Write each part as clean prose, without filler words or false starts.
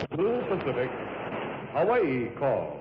Blue Pacific, Hawaii calls.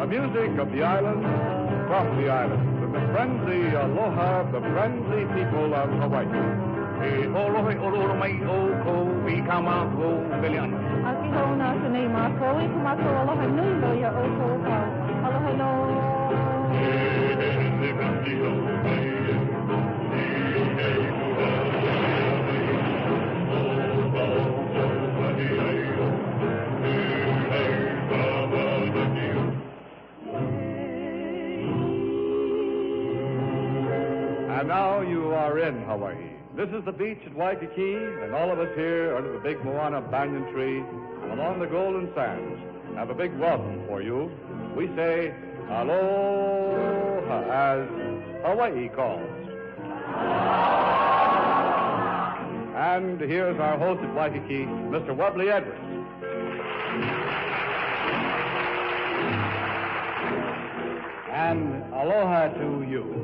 Music of the island, from the island, with the friendly aloha of the friendly people of Hawaii. Aloha, aloha, mai, oko, ikama, o, biliano. Aki ho na sanay mako, ikumako, aloha nui lo ya oko, aloha no. And now you are in Hawaii. This is the beach at Waikiki, and all of us here under the big Moana banyan tree and along the golden sands have a big welcome for you. We say aloha as Hawaii calls. And here's our host at Waikiki, Mr. Webley Edwards. And aloha to you.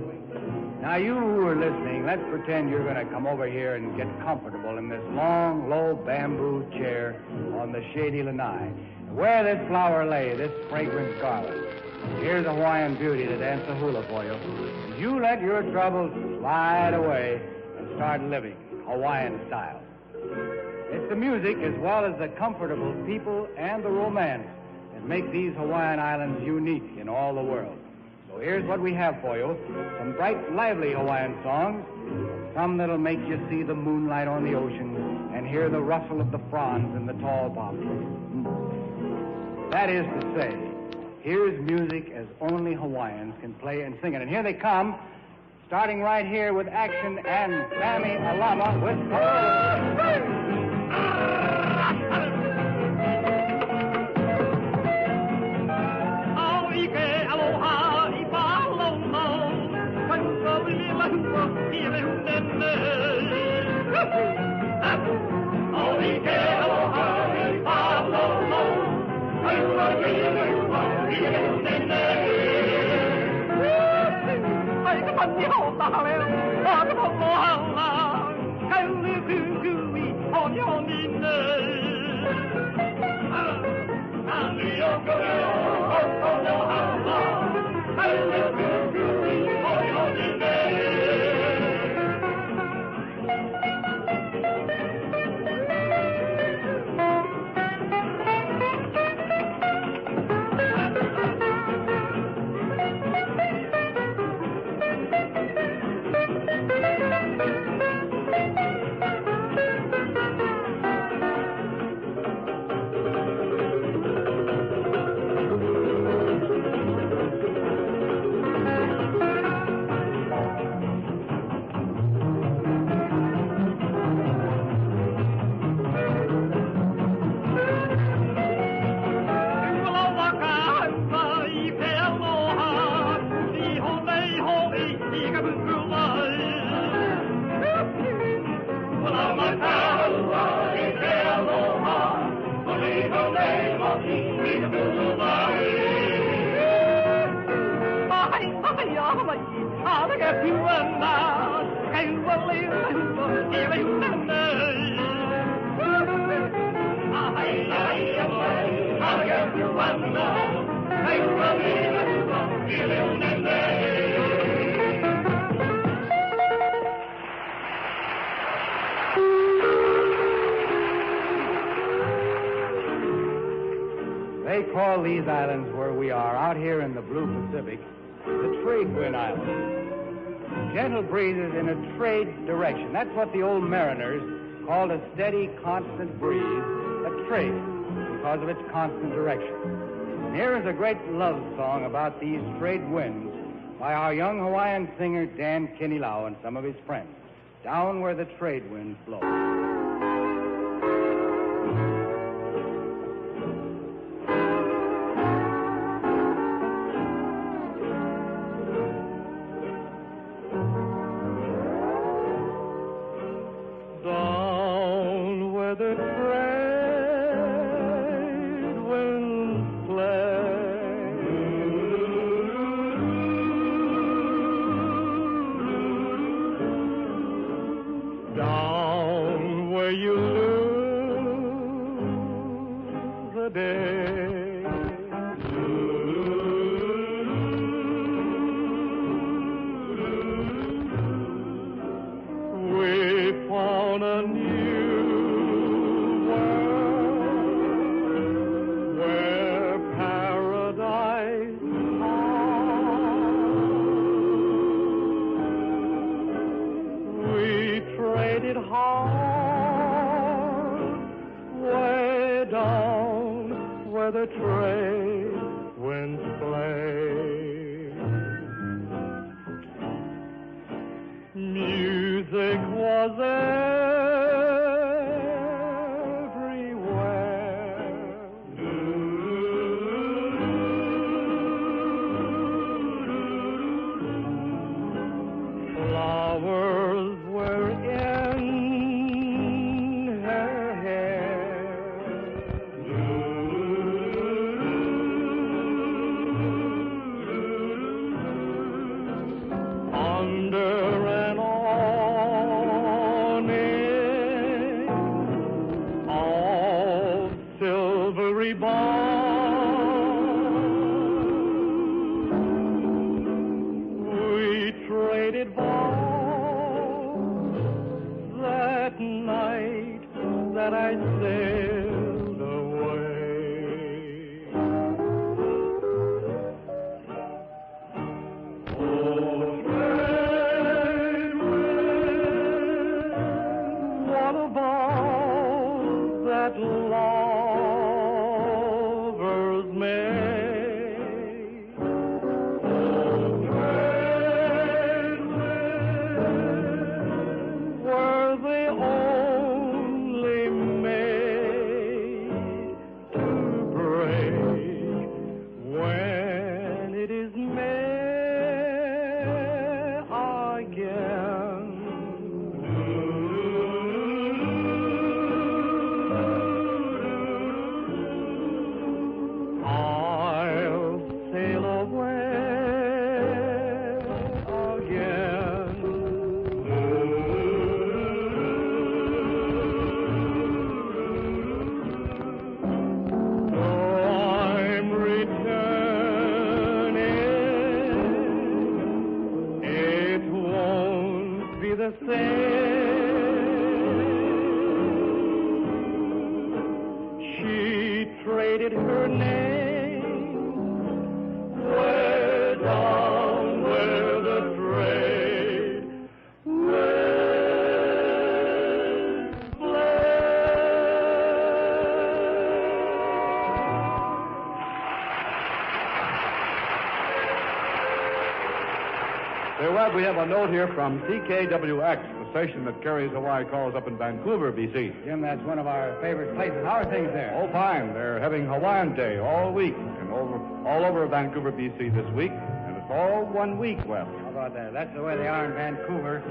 Now, you who are listening, let's pretend you're going to come over here and get comfortable in this long, low bamboo chair on the shady lanai. Where this flower lay, this fragrant garland. Here's a Hawaiian beauty to dance a hula for you. And you let your troubles slide away and start living Hawaiian style. It's the music as well as the comfortable people and the romance that make these Hawaiian islands unique in all the world. So here's what we have for you. Some bright, lively Hawaiian songs. Some that'll make you see the moonlight on the ocean and hear the rustle of the fronds in the tall poplars. That is to say, here's music as only Hawaiians can play and sing it. And here they come, starting right here with action and Sammy Alama with... They call these islands where we are, out here in the blue Pacific, the trade wind islands. Gentle breezes in a trade direction. That's what the old mariners called a steady, constant breeze, a trade. because of its constant direction. And here is a great love song about these trade winds by our young Hawaiian singer Dan Kinilau and some of his friends. Down where the trade winds blow. Down where the trade winds play, down where you lose a day, we found a new world where paradise lies. We traded hard way down where the trade winds play. Music was everywhere. Flowers were in her hair. Under an awning of silvery bond, we traded vows that night that I sailed away. Oh, trade wind, what about that lovers made? Oh, trade wind, were they only made to break when it is made again? I'll sail away again. I'm returning. It won't be the same. She traded her name way down where the trade winds play. Say, Webb, we have a note here from CKWX, the station that carries Hawaii calls up in Vancouver, BC. Jim, that's one of our favorite places. How are things there? Oh, fine. They're having Hawaiian Day all week and all over Vancouver, BC this week, and it's all 1 week, Webb. How about that? That's the way they are in Vancouver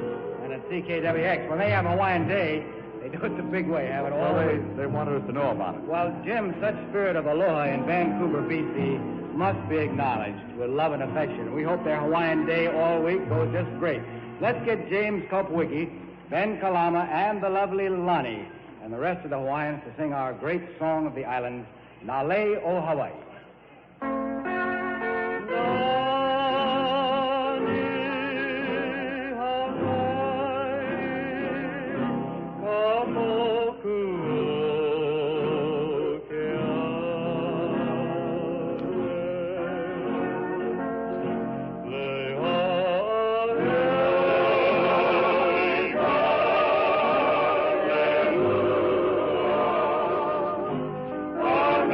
and at CKWX. When they have Hawaiian Day, they do it the big way, have it all. Well, they wanted us to know about it. Well, Jim, such spirit of aloha in Vancouver, BC must be acknowledged with love and affection. We hope their Hawaiian Day all week goes just great. Let's get James Kopwicki, Ben Kalama, and the lovely Lonnie and the rest of the Hawaiians to sing our great song of the islands, Nale o Hawaii. Oh,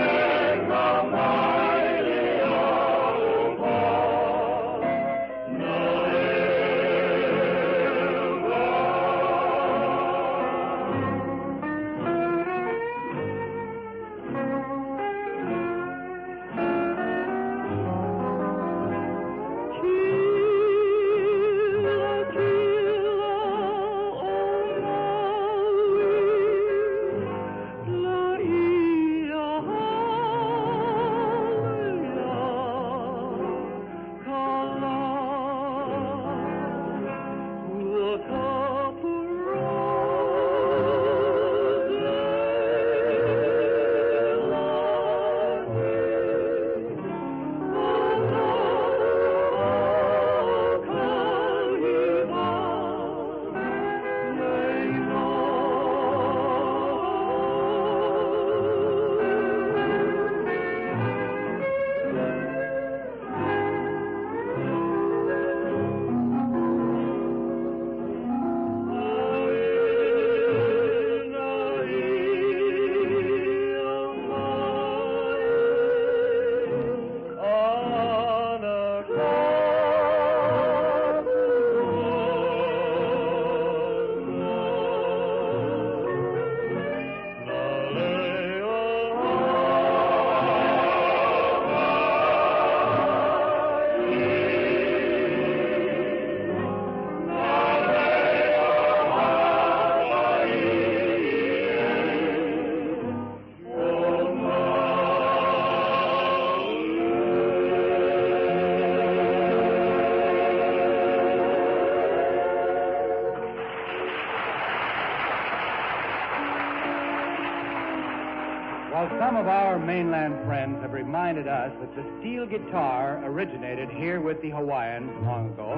Some of our mainland friends have reminded us that the steel guitar originated here with the Hawaiians long ago,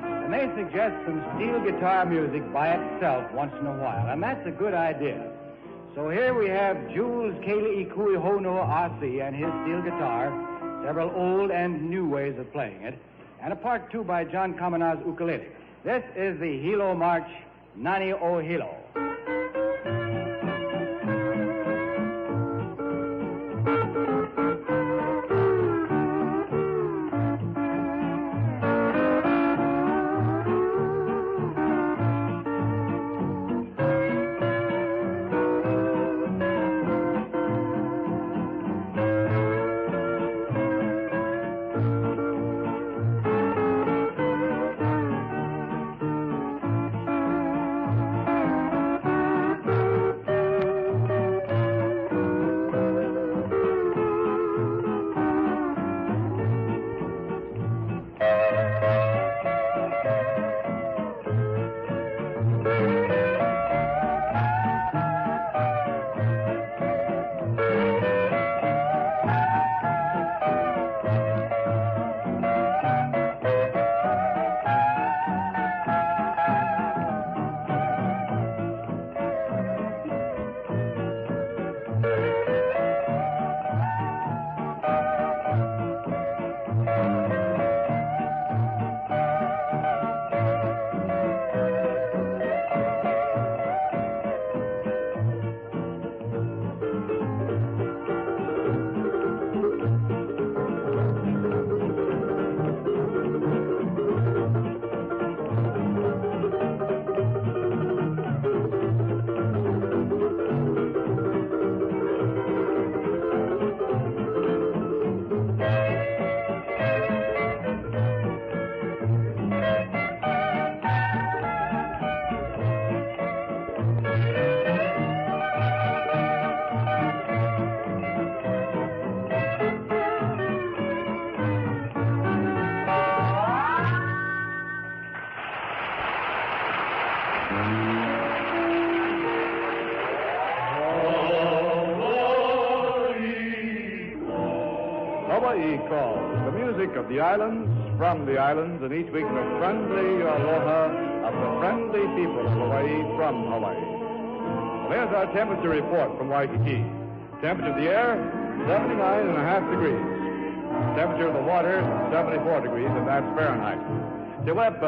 and they suggest some steel guitar music by itself once in a while, and that's a good idea. So here we have Jules Kele Ikui Hono Asi and his steel guitar, several old and new ways of playing it, and a part two by John Kamana's ukulele. This is the Hilo March, Nani o Hilo. Hawaii calls, the music of the islands, from the islands, and each week the friendly aloha of the friendly people of Hawaii from Hawaii. Well, here's our temperature report from Waikiki. Temperature of the air, 79.5 degrees. Temperature of the water, 74 degrees, and that's Fahrenheit. Say, Webb,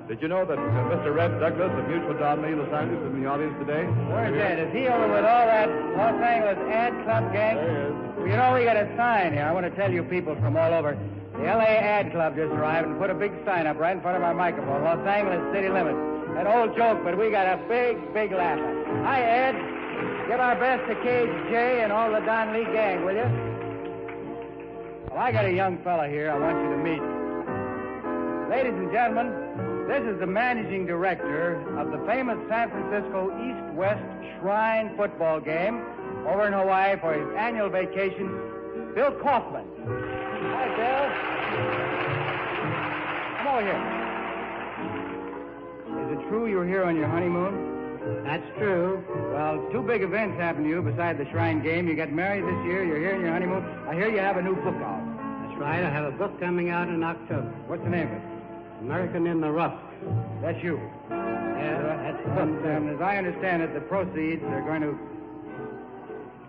did you know that Mr. Red Douglas of Mutual Donnelly, Los Angeles, is in the audience today? Where's that? Is he over with all that Los Angeles Ad Club gang? There he is. Well, you know, we got a sign here. I want to tell you people from all over. The L.A. Ad Club just arrived and put a big sign up right in front of our microphone, Los Angeles City Limits. An old joke, but we got a big, big laugh. Hi, Ed. Give our best to Cage J and all the Donnelly gang, will you? Well, I got a young fella here I want you to meet. Ladies and gentlemen, this is the managing director of the famous San Francisco East-West Shrine football game over in Hawaii for his annual vacation, Bill Kaufman. Hi, Bill. Come over here. Is it true you're here on your honeymoon? That's true. Well, two big events happened to you besides the Shrine game. You got married this year, you're here on your honeymoon. I hear you have a new book out. That's right. I have a book coming out in October. What's the name of it? American in the Rough. That's you. Yeah, that's the book. And as I understand it, the proceeds are going to...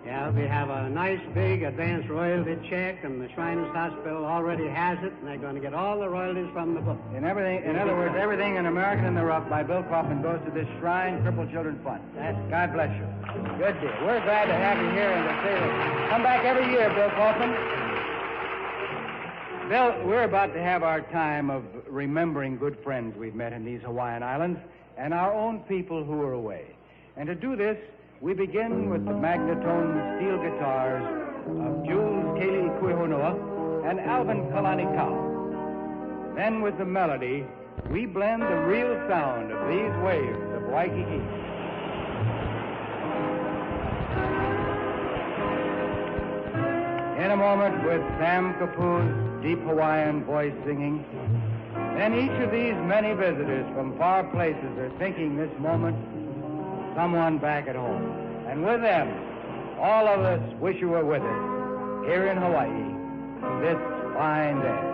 Yeah, we have a nice big advance royalty check, and the Shriners Hospital already has it, and they're going to get all the royalties from the book. In other words, everything in American in the Rough by Bill Kaufman goes to this Shrine Crippled Children Fund. God bless you. Good deal. We're glad to have you here and to say that. Come back every year, Bill Kaufman. Bill, we're about to have our time of remembering good friends we've met in these Hawaiian Islands and our own people who are away. And to do this, we begin with the magnetone steel guitars of Jules Kele Ikuihonoa and Alvin Kalani Kao. Then with the melody, we blend the real sound of these waves of Waikiki. In a moment with Sam Kapu's deep Hawaiian voice singing. Then each of these many visitors from far places are thinking this moment someone back at home. And with them, all of us wish you were with us here in Hawaii this fine day.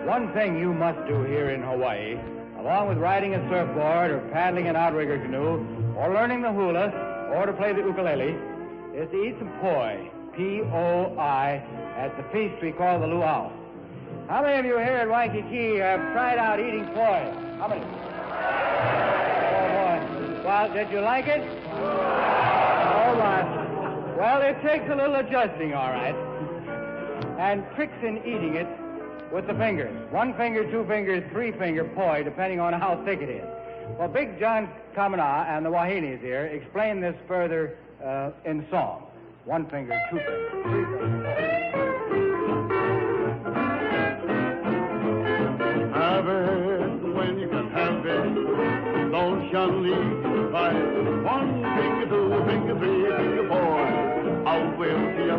One thing you must do here in Hawaii, along with riding a surfboard or paddling an outrigger canoe or learning the hula or to play the ukulele, is to eat some poi, P-O-I, at the feast we call the luau. How many of you here at Waikiki have tried out eating poi? How many? Oh, boy. Well, did you like it? All right. Well, it takes a little adjusting, all right. And tricks in eating it with the fingers. 1 finger, 2 fingers, 3 finger poi, depending on how thick it is. Well, Big John Kamana and the Wahinis here explain this further in song. 1 finger, 2 fingers, 3 fingers. Have it when you can have it. Don't shun the fight. 1 finger, 2 finger, 3 finger, 4. I will see you.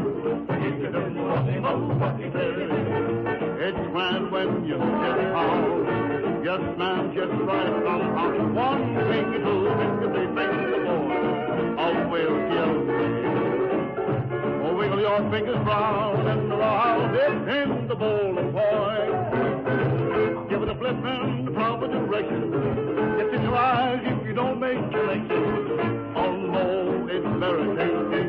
It's grand when you sit down. Yes, ma'am, just right somehow. 1 finger, 2 finger, 3 finger, 4. I will see you. Oh, wiggle your fingers round and around. It's in the bowl of poi. Give it a flip in the proper direction. It's in your eyes if you don't make selection. Oh, no, it's very tasty.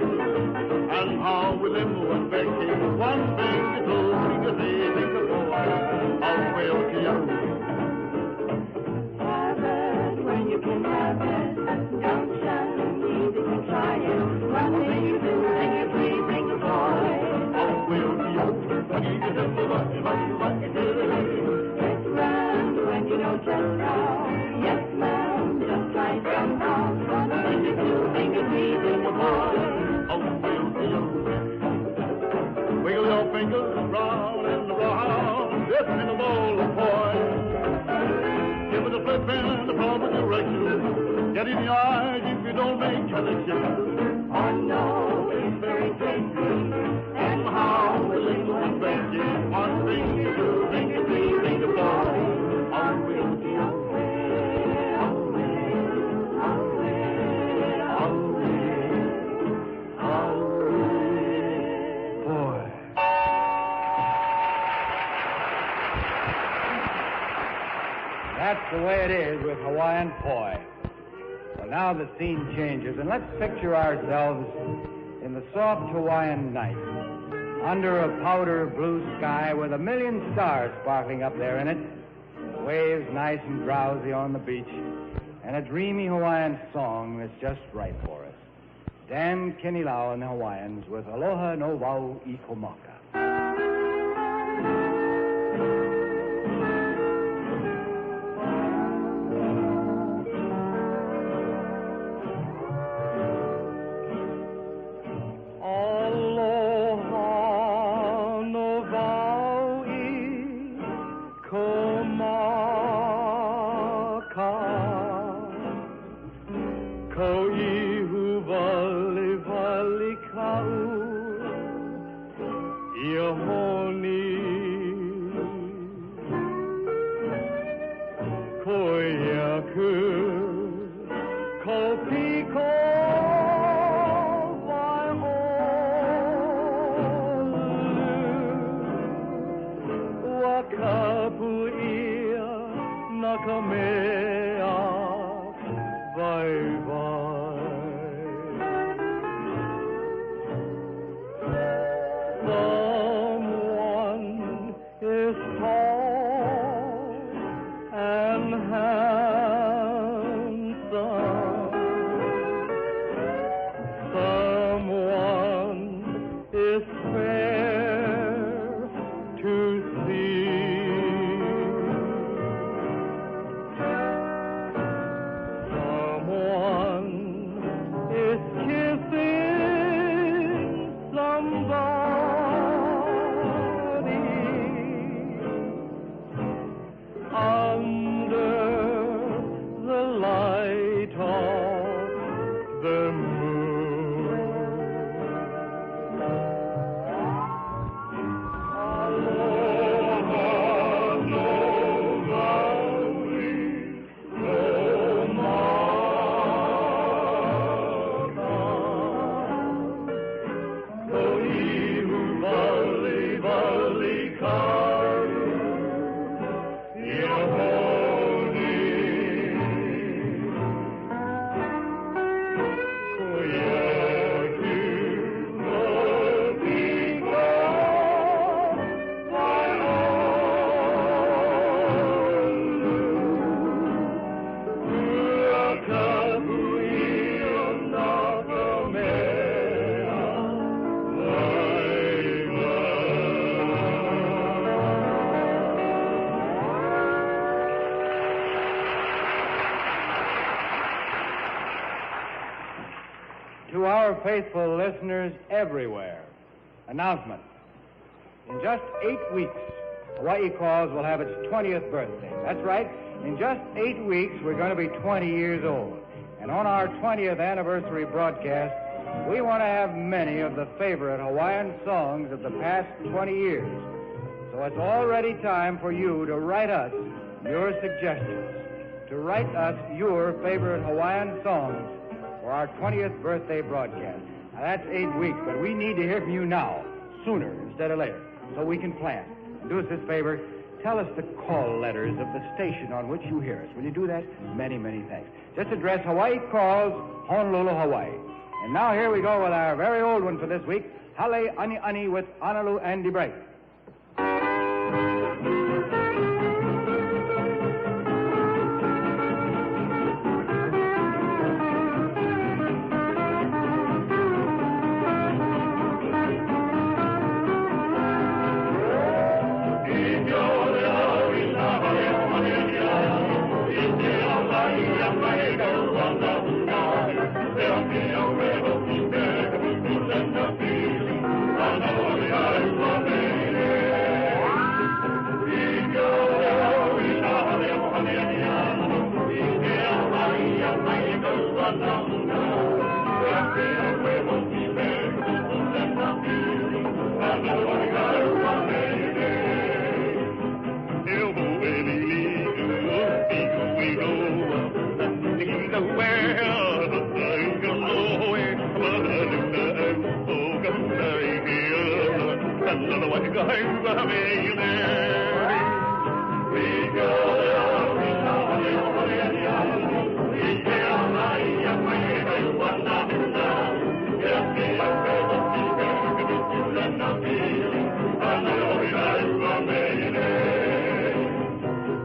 And how will it move Becky? 1 finger, 2 finger, 3 finger, 4. I will to you. Have it when you can have it. Don't shun it, you can try it. 1 finger, 2 finger, 3 finger, 4. I will to you. It's grand when you know just how. Yes, ma'am, just try somehow. 1 finger, 2 finger, 3 finger, 4. Wiggle your fingers round and around, dip in a bowl of poi. Give it a flip in the proper direction. Get in your eyes if you don't make connection. Oh no, it's very tasty. And how will it move Becky? 1 finger, 2 finger, 3 finger, 4. I will be That's the way it is with Hawaiian poi. Well, now the scene changes, and let's picture ourselves in the soft Hawaiian night, under a powder blue sky with 1,000,000 stars sparkling up there in it. waves nice and drowsy on the beach, and a dreamy Hawaiian song that's just right for us. Dan Kinilau and the Hawaiians with Aloha no Wau I Komaka. To our faithful listeners everywhere, announcement. In just 8 weeks, Hawaii Calls will have its 20th birthday. That's right. In just 8 weeks, we're going to be 20 years old. And on our 20th anniversary broadcast, we want to have many of the favorite Hawaiian songs of the past 20 years. So it's already time for you to write us your suggestions, to write us your favorite Hawaiian songs for our 20th birthday broadcast. Now, that's 8 weeks, but we need to hear from you now, sooner instead of later, so we can plan. And do us this favor, tell us the call letters of the station on which you hear us. Will you do that? Many, many thanks. Just address Hawaii Calls, Honolulu, Hawaii. And now here we go with our very old one for this week, Hale Ani Ani with Honolulu Andy Break.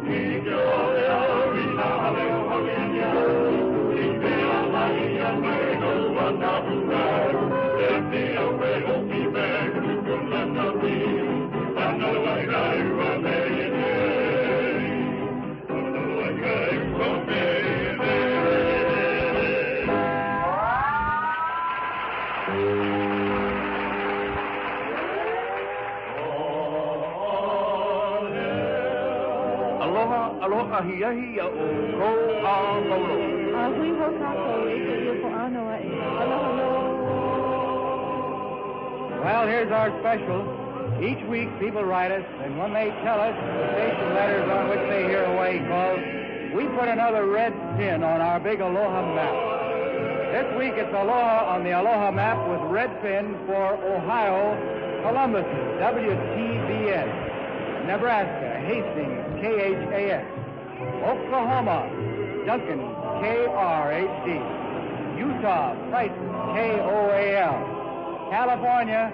We go. Hui ho kako e ke iu po anoa e. Aloha no. Well, here's our special. Each week, people write us, and when they tell us the station letters on which they hear Hawaii calls, we put another red pin on our big Aloha map. This week, it's Aloha on the Aloha map with red pin for Ohio, Columbus, WTBS, Nebraska, Hastings, KHAS, Oklahoma, Duncan, KRHD, Utah, Brighton, KOAL, California,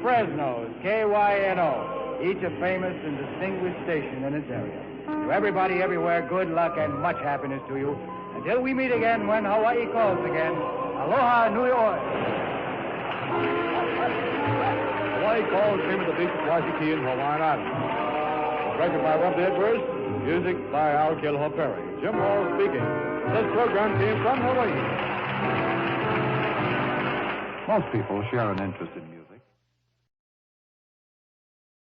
Fresno, KYNO, each a famous and distinguished station in its area. To everybody everywhere, good luck and much happiness to you. Until we meet again when Hawaii calls again, aloha New York. Hawaii Calls came to the beach at Waikiki in Hawaiian Island. Directed by Rob Edwards, music by Al Kilho Perry. Jim Hall speaking. This program came from Hawaii. Most people share an interest in music.